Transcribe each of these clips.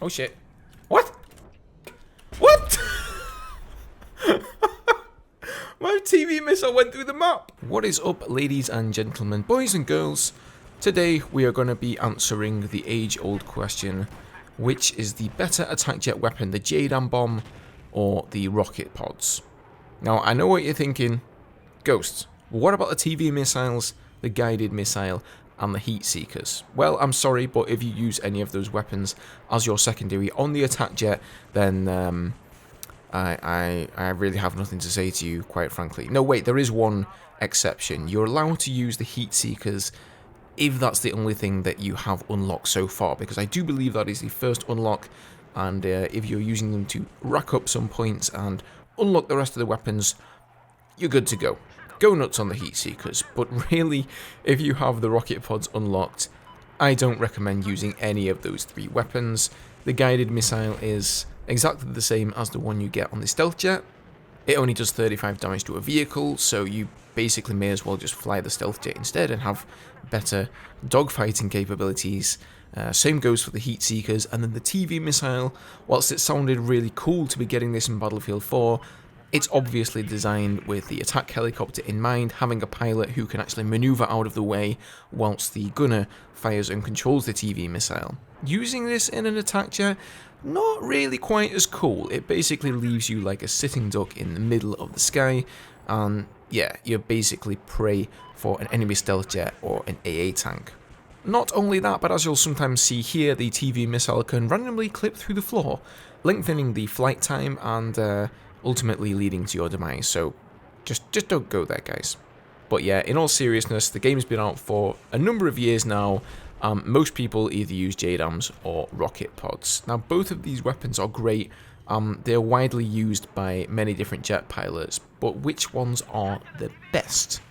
Oh shit. What? What? My TV missile went through the map. What is up, ladies and gentlemen, boys and girls? Today we are going to be answering the age-old question, which is the better attack jet weapon, the JDAM bomb or the rocket pods? Now, I know what you're thinking. Ghosts, what about the TV missiles, the guided missile, and the heat seekers? Well, I'm sorry, but if you use any of those weapons as your secondary on the attack jet, then I really have nothing to say to you, quite frankly. No, wait, there is one exception. You're allowed to use the heat seekers if that's the only thing that you have unlocked so far, because I do believe that is the first unlock, and if you're using them to rack up some points and unlock the rest of the weapons, you're good to go. Go nuts on the heat seekers, but really, if you have the rocket pods unlocked, I don't recommend using any of those three weapons. The guided missile is exactly the same as the one you get on the stealth jet. It only does 35 damage to a vehicle, so you basically may as well just fly the stealth jet instead and have better dogfighting capabilities. Same goes for the heat seekers, and then the TV missile, whilst it sounded really cool to be getting this in Battlefield 4, it's obviously designed with the attack helicopter in mind, having a pilot who can actually maneuver out of the way whilst the gunner fires and controls the TV missile. Using this in an attack jet, not really quite as cool. It basically leaves you like a sitting duck in the middle of the sky, and yeah, you're basically prey for an enemy stealth jet or an AA tank. Not only that, but as you'll sometimes see here, the TV missile can randomly clip through the floor, lengthening the flight time and ultimately leading to your demise, so just don't go there, guys. But yeah, in all seriousness, the game's been out for a number of years now. Most people either use JDAMs or rocket pods. Now, both of these weapons are great. They're widely used by many different jet pilots, but which ones are the best?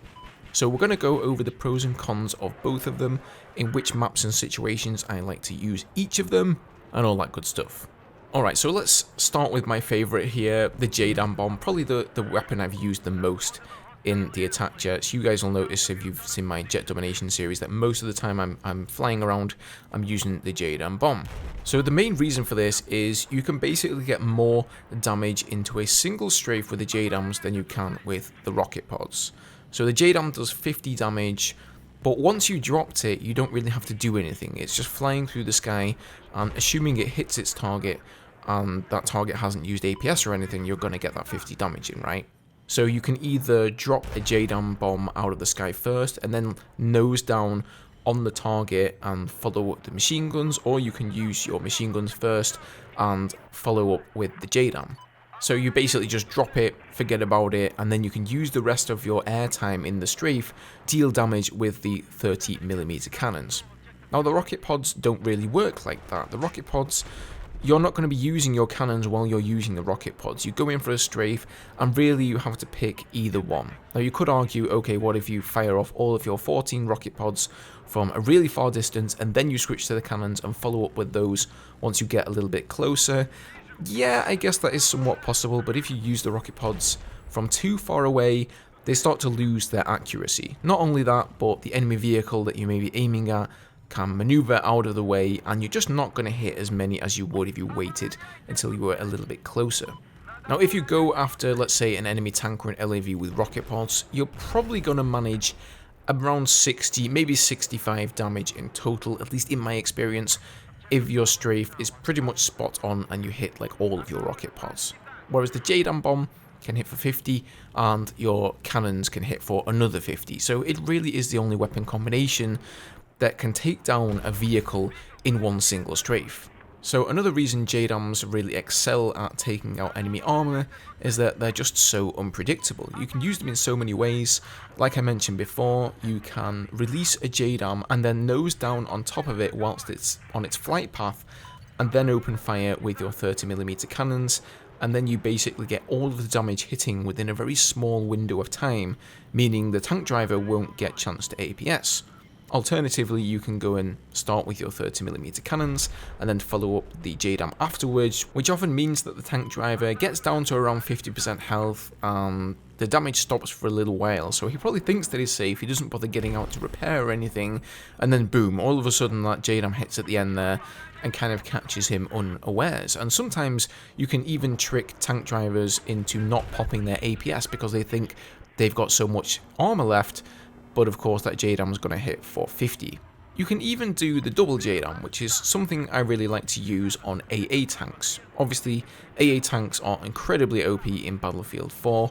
So we're going to go over the pros and cons of both of them, in which maps and situations I like to use each of them, and all that good stuff. Alright, so let's start with my favourite here, the JDAM bomb, probably the weapon I've used the most in the attack jets. You guys will notice if you've seen my jet domination series that most of the time I'm flying around, I'm using the JDAM bomb. So the main reason for this is you can basically get more damage into a single strafe with the JDAMs than you can with the rocket pods. So the JDAM does 50 damage, but once you dropped it, you don't really have to do anything. It's just flying through the sky, and assuming it hits its target, and that target hasn't used APS or anything, you're going to get that 50 damage in, right? So you can either drop a JDAM bomb out of the sky first and then nose down on the target and follow up the machine guns, or you can use your machine guns first and follow up with the JDAM. So you basically just drop it, forget about it, and then you can use the rest of your airtime in the strafe, deal damage with the 30mm cannons. Now, the rocket pods don't really work like that. The rocket pods, you're not going to be using your cannons while you're using the rocket pods. You go in for a strafe, and really you have to pick either one. Now, you could argue, okay, what if you fire off all of your 14 rocket pods from a really far distance, and then you switch to the cannons and follow up with those once you get a little bit closer? Yeah, I guess that is somewhat possible, but if you use the rocket pods from too far away, they start to lose their accuracy. Not only that, but the enemy vehicle that you may be aiming at can maneuver out of the way, and you're just not going to hit as many as you would if you waited until you were a little bit closer. Now, if you go after, let's say, an enemy tank or an LAV with rocket pods, you're probably going to manage around 60, maybe 65 damage in total, at least in my experience, if your strafe is pretty much spot on and you hit like all of your rocket pods. Whereas the JDAM bomb can hit for 50 and your cannons can hit for another 50. So it really is the only weapon combination that can take down a vehicle in one single strafe. So another reason JDAMs really excel at taking out enemy armor is that they're just so unpredictable. You can use them in so many ways. Like I mentioned before, you can release a JDAM and then nose down on top of it whilst it's on its flight path, and then open fire with your 30mm cannons, and then you basically get all of the damage hitting within a very small window of time, meaning the tank driver won't get chance to APS. Alternatively, you can go and start with your 30mm cannons and then follow up the JDAM afterwards, which often means that the tank driver gets down to around 50% health and the damage stops for a little while, so he probably thinks that he's safe, he doesn't bother getting out to repair or anything, and then boom, all of a sudden that JDAM hits at the end there and kind of catches him unawares. And sometimes you can even trick tank drivers into not popping their APS because they think they've got so much armor left, but of course that JDAM is going to hit for 50. You can even do the double JDAM, which is something I really like to use on AA tanks. Obviously, AA tanks are incredibly OP in Battlefield 4,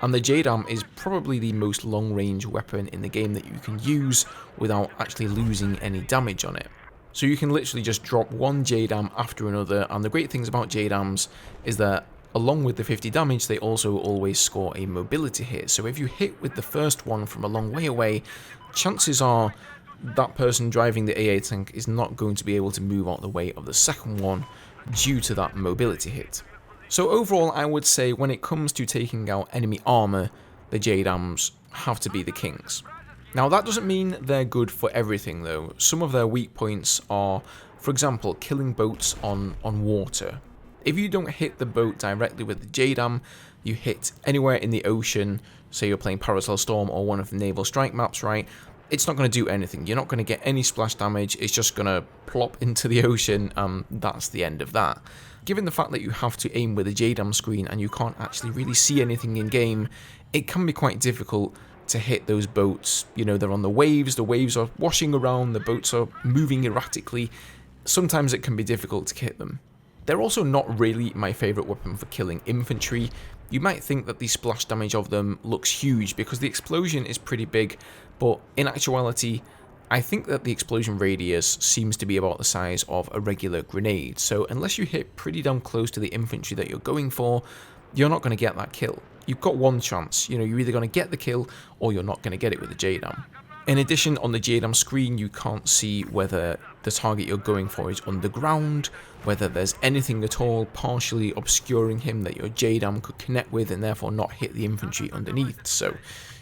and the JDAM is probably the most long-range weapon in the game that you can use without actually losing any damage on it. So you can literally just drop one JDAM after another, and the great things about JDAMs is that along with the 50 damage, they also always score a mobility hit. So if you hit with the first one from a long way away, chances are that person driving the AA tank is not going to be able to move out the way of the second one due to that mobility hit. So overall, I would say when it comes to taking out enemy armor, the JDAMs have to be the kings. Now that doesn't mean they're good for everything though. Some of their weak points are, for example, killing boats on water. If you don't hit the boat directly with the JDAM, you hit anywhere in the ocean, say you're playing Parasol Storm or one of the Naval Strike maps, right? It's not going to do anything. You're not going to get any splash damage. It's just going to plop into the ocean, and that's the end of that. Given the fact that you have to aim with a JDAM screen and you can't actually really see anything in game, it can be quite difficult to hit those boats. You know, they're on the waves are washing around, the boats are moving erratically. Sometimes it can be difficult to hit them. They're also not really my favourite weapon for killing infantry. You might think that the splash damage of them looks huge because the explosion is pretty big, but in actuality, I think that the explosion radius seems to be about the size of a regular grenade, so unless you hit pretty damn close to the infantry that you're going for, you're not going to get that kill. You've got one chance, you know, you're either going to get the kill or you're not going to get it with the JDAM. In addition, on the JDAM screen, you can't see whether the target you're going for is underground, whether there's anything at all partially obscuring him that your JDAM could connect with and therefore not hit the infantry underneath. So,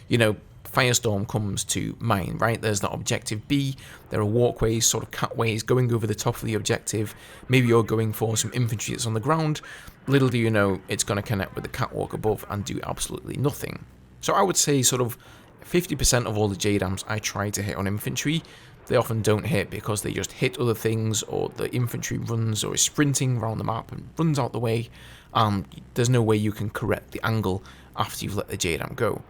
you know, Firestorm comes to mind, right? There's that objective B, there are walkways, sort of catways going over the top of the objective. Maybe you're going for some infantry that's on the ground. Little do you know, it's going to connect with the catwalk above and do absolutely nothing. So I would say sort of 50% of all the JDAMs I try to hit on infantry, they often don't hit because they just hit other things, or the infantry runs or is sprinting around the map and runs out the way. There's no way you can correct the angle after you've let the JDAM go.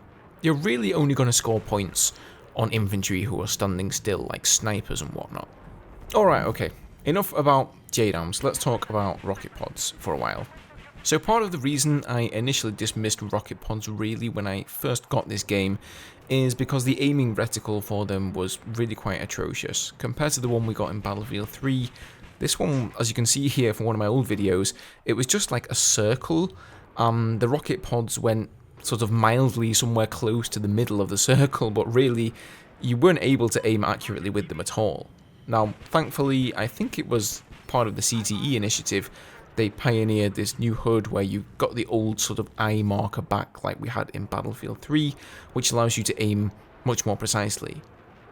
You're really only going to score points on infantry who are standing still, like snipers and whatnot. Alright, okay, enough about JDAMs, let's talk about rocket pods for a while. So part of the reason I initially dismissed rocket pods really when I first got this game is because the aiming reticle for them was really quite atrocious. Compared to the one we got in Battlefield 3, this one, as you can see here from one of my old videos, it was just like a circle. The rocket pods went sort of mildly somewhere close to the middle of the circle, but really you weren't able to aim accurately with them at all. Now, thankfully, I think it was part of the CTE initiative, they pioneered this new HUD where you got the old sort of eye marker back like we had in Battlefield 3, which allows you to aim much more precisely.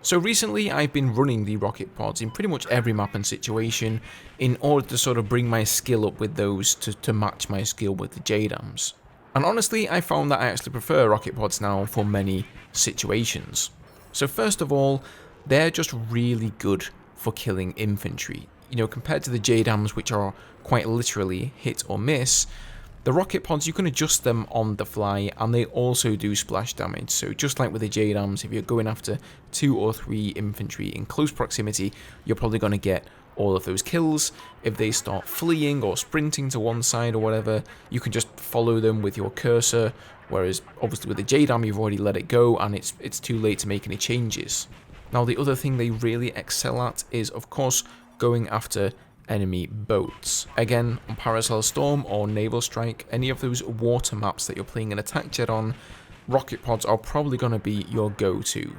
So recently I've been running the rocket pods in pretty much every map and situation in order to sort of bring my skill up with those to match my skill with the JDAMs. And honestly, I found that I actually prefer rocket pods now for many situations. So first of all, they're just really good for killing infantry. You know, compared to the JDAMs, which are quite literally hit or miss, the rocket pods, you can adjust them on the fly, and they also do splash damage. So just like with the JDAMs, if you're going after 2 or 3 infantry in close proximity, you're probably going to get all of those kills. If they start fleeing or sprinting to one side or whatever, you can just follow them with your cursor, whereas obviously with the JDAM, you've already let it go, and it's too late to make any changes. Now, the other thing they really excel at is, of course, going after enemy boats. Again, on Parasol Storm or Naval Strike, any of those water maps that you're playing an attack jet on, rocket pods are probably going to be your go-to.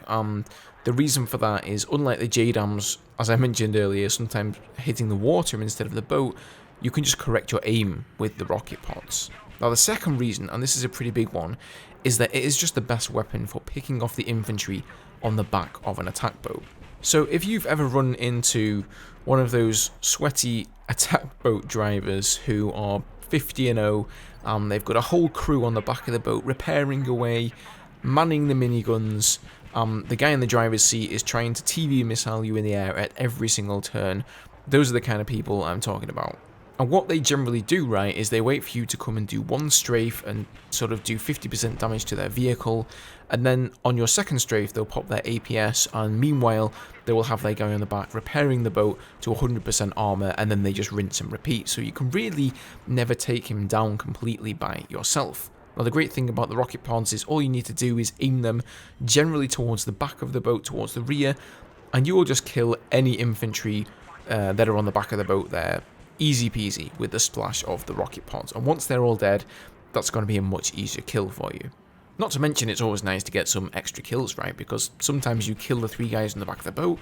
The reason for that is, unlike the JDAMs, as I mentioned earlier, sometimes hitting the water instead of the boat, you can just correct your aim with the rocket pods. Now, the second reason, and this is a pretty big one, is that it is just the best weapon for picking off the infantry on the back of an attack boat. So if you've ever run into one of those sweaty attack boat drivers who are 50-0. They've got a whole crew on the back of the boat repairing away, manning the miniguns. The guy in the driver's seat is trying to TV missile you in the air at every single turn. Those are the kind of people I'm talking about. And what they generally do, right, is they wait for you to come and do one strafe and sort of do 50% damage to their vehicle, and then on your second strafe they'll pop their APS, and meanwhile they will have their guy on the back repairing the boat to 100% armor, and then they just rinse and repeat, so you can really never take him down completely by yourself. Now the great thing about the rocket pods is all you need to do is aim them generally towards the back of the boat, towards the rear, and you will just kill any infantry that are on the back of the boat there. Easy peasy with the splash of the rocket pods, and once they're all dead, that's going to be a much easier kill for you. Not to mention it's always nice to get some extra kills, right, because sometimes you kill the 3 guys in the back of the boat,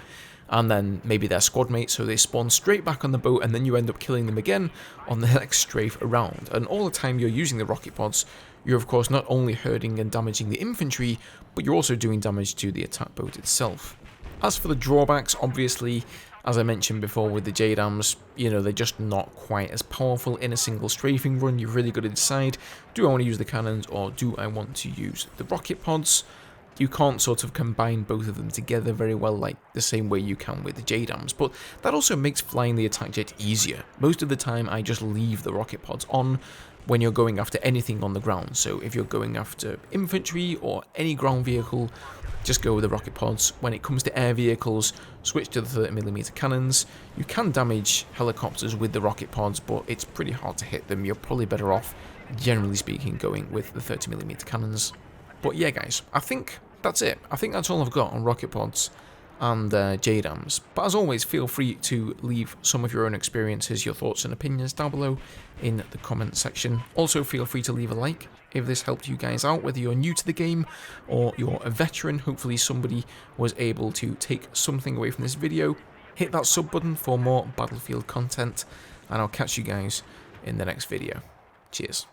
and then maybe they're squad mates, so they spawn straight back on the boat, and then you end up killing them again on the next strafe around. And all the time you're using the rocket pods, you're of course not only hurting and damaging the infantry, but you're also doing damage to the attack boat itself. As for the drawbacks, obviously, as I mentioned before with the JDAMs, you know, they're just not quite as powerful in a single strafing run. You've really got to decide, do I want to use the cannons or do I want to use the rocket pods? You can't sort of combine both of them together very well like the same way you can with the JDAMs, but that also makes flying the attack jet easier. Most of the time I just leave the rocket pods on when you're going after anything on the ground, so if you're going after infantry or any ground vehicle, just go with the rocket pods. When it comes to air vehicles, switch to the 30mm cannons. You can damage helicopters with the rocket pods, but it's pretty hard to hit them. You're probably better off, generally speaking, going with the 30mm cannons. But yeah guys, I think that's it. I think that's all I've got on rocket pods and JDAMs. But as always, feel free to leave some of your own experiences, your thoughts and opinions down below in the comment section. Also feel free to leave a like if this helped you guys out, whether you're new to the game or you're a veteran. Hopefully somebody was able to take something away from this video. Hit that sub button for more Battlefield content, and I'll catch you guys in the next video. Cheers.